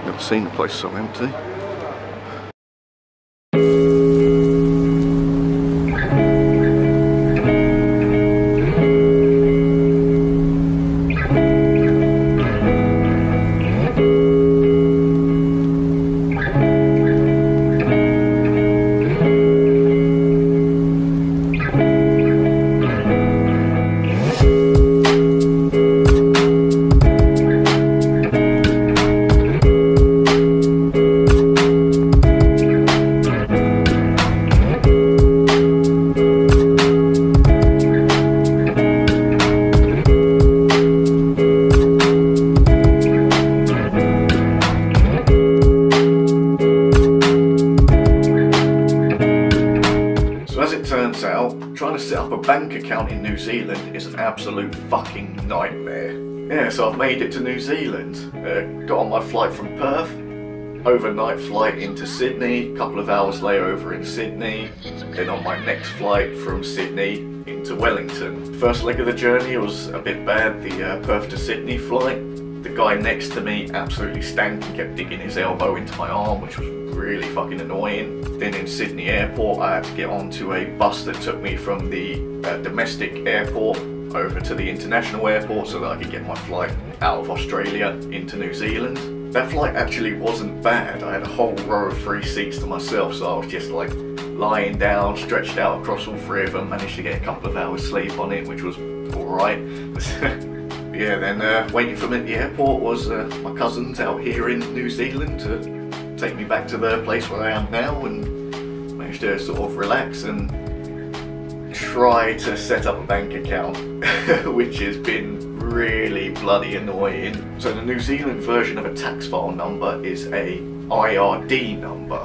Never seen the place so empty. Trying to set up a bank account in New Zealand is an absolute fucking nightmare. Yeah, so I've made it to New Zealand. Got on my flight from Perth, overnight flight into Sydney, a couple of hours layover in Sydney, then on my next flight from Sydney into Wellington. First leg of the journey was a bit bad, the Perth to Sydney flight. The guy next to me absolutely stank and kept digging his elbow into my arm, which was really fucking annoying. Then in Sydney airport I had to get onto a bus that took me from the domestic airport over to the international airport so that I could get my flight out of Australia into New Zealand. That flight actually wasn't bad. I had a whole row of free seats to myself, so I was just like lying down, stretched out across all three of them, managed to get a couple of hours sleep on it, which was alright. Yeah, then waiting for me at the airport was my cousins out here in New Zealand to take me back to the place where I am now, and managed to sort of relax and try to set up a bank account, which has been really bloody annoying. So the New Zealand version of a tax file number is a IRD number.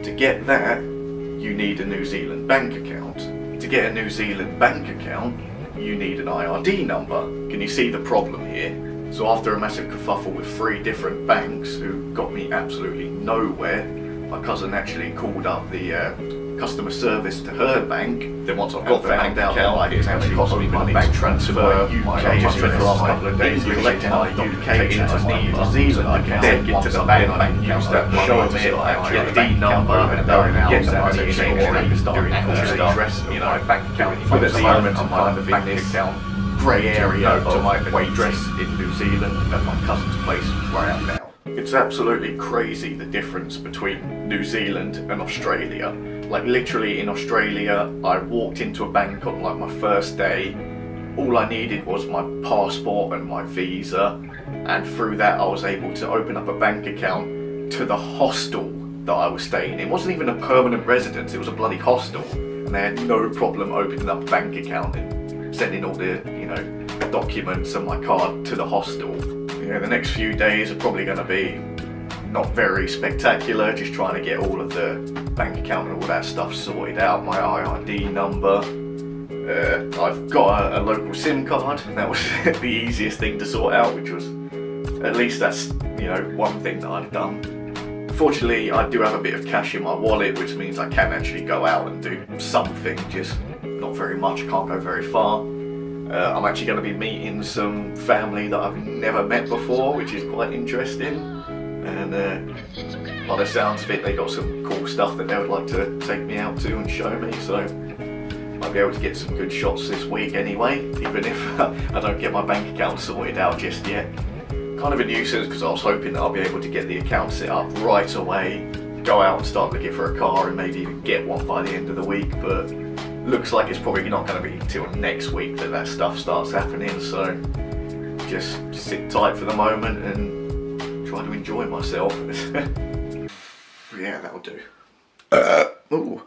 To get that, you need a New Zealand bank account. To get a New Zealand bank account, you need an IRD number. Can you see the problem here? So after a massive kerfuffle with 3 different banks who got me absolutely nowhere, my cousin actually called up the customer service to her bank. Then once I got found out that I didn't actually cost me money to transfer my history for the last couple of days, collecting my UK into New Zealand, I can then get to the bank and use that show me an ID number and get the money exchange rate during address, you know, bank account. But at the moment I'm kind of in this grey area to my address in New Zealand at my cousin's place where I am now. It's absolutely crazy the difference between New Zealand and Australia. Like literally in Australia, I walked into a bank on like my first day. All I needed was my passport and my visa, and through that I was able to open up a bank account to the hostel that I was staying in. It wasn't even a permanent residence, it was a bloody hostel, and they had no problem opening up a bank account and sending all the, you know, documents and my card to the hostel. Yeah, the next few days are probably going to be not very spectacular, just trying to get all of the bank account and all that stuff sorted out, my IRD number. I've got a local SIM card, and that was the easiest thing to sort out, which was, at least that's, you know, one thing that I've done. Fortunately, I do have a bit of cash in my wallet, which means I can actually go out and do something, just not very much, I can't go very far. I'm actually going to be meeting some family that I've never met before, which is quite interesting, and by the sounds of it they got some cool stuff that they would like to take me out to and show me, so I'll be able to get some good shots this week anyway, even if I don't get my bank account sorted out just yet. Kind of a nuisance because I was hoping that I'll be able to get the account set up right away, go out and start looking for a car and maybe even get one by the end of the week, but looks like it's probably not going to be till next week that that stuff starts happening, so just sit tight for the moment and try to enjoy myself. Yeah, that'll do. Ooh.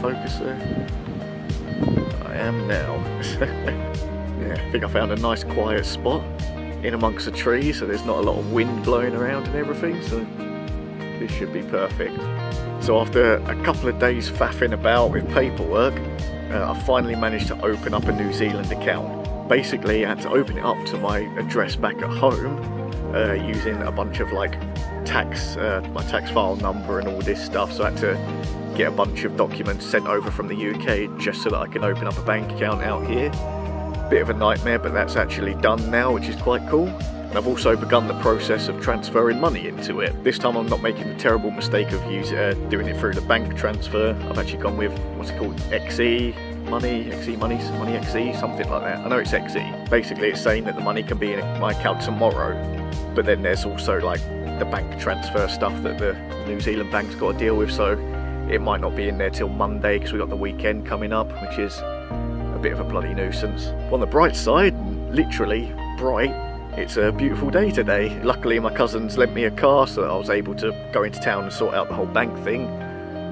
Focus there. I am now. Yeah, I think I found a nice quiet spot in amongst the trees, so there's not a lot of wind blowing around and everything, so This should be perfect. So after a couple of days faffing about with paperwork, I finally managed to open up a New Zealand account. Basically, I had to open it up to my address back at home using a bunch of like my tax file number and all this stuff. So I had to get a bunch of documents sent over from the UK just so that I can open up a bank account out here. Bit of a nightmare, but that's actually done now, which is quite cool. And I've also begun the process of transferring money into it. This time I'm not making the terrible mistake of doing it through the bank transfer. I've actually gone with, what's it called, Money XE, something like that. I know it's XE. Basically it's saying that the money can be in my account tomorrow, but then there's also like the bank transfer stuff that the New Zealand bank's got to deal with, so it might not be in there till Monday because we've got the weekend coming up, which is a bit of a bloody nuisance. On the bright side, literally bright, it's a beautiful day today. Luckily my cousins lent me a car so that I was able to go into town and sort out the whole bank thing.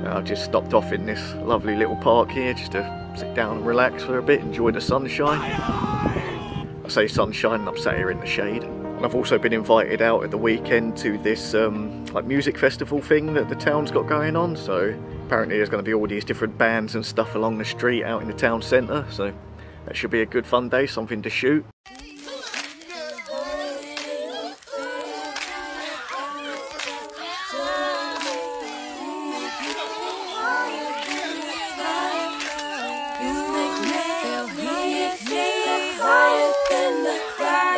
I've just stopped off in this lovely little park here just to sit down and relax for a bit, enjoy the sunshine. I say sunshine and I'm sat here in the shade. And I've also been invited out at the weekend to this like music festival thing that the town's got going on. So apparently there's going to be all these different bands and stuff along the street out in the town centre. So that should be a good fun day, something to shoot. Than the clouds.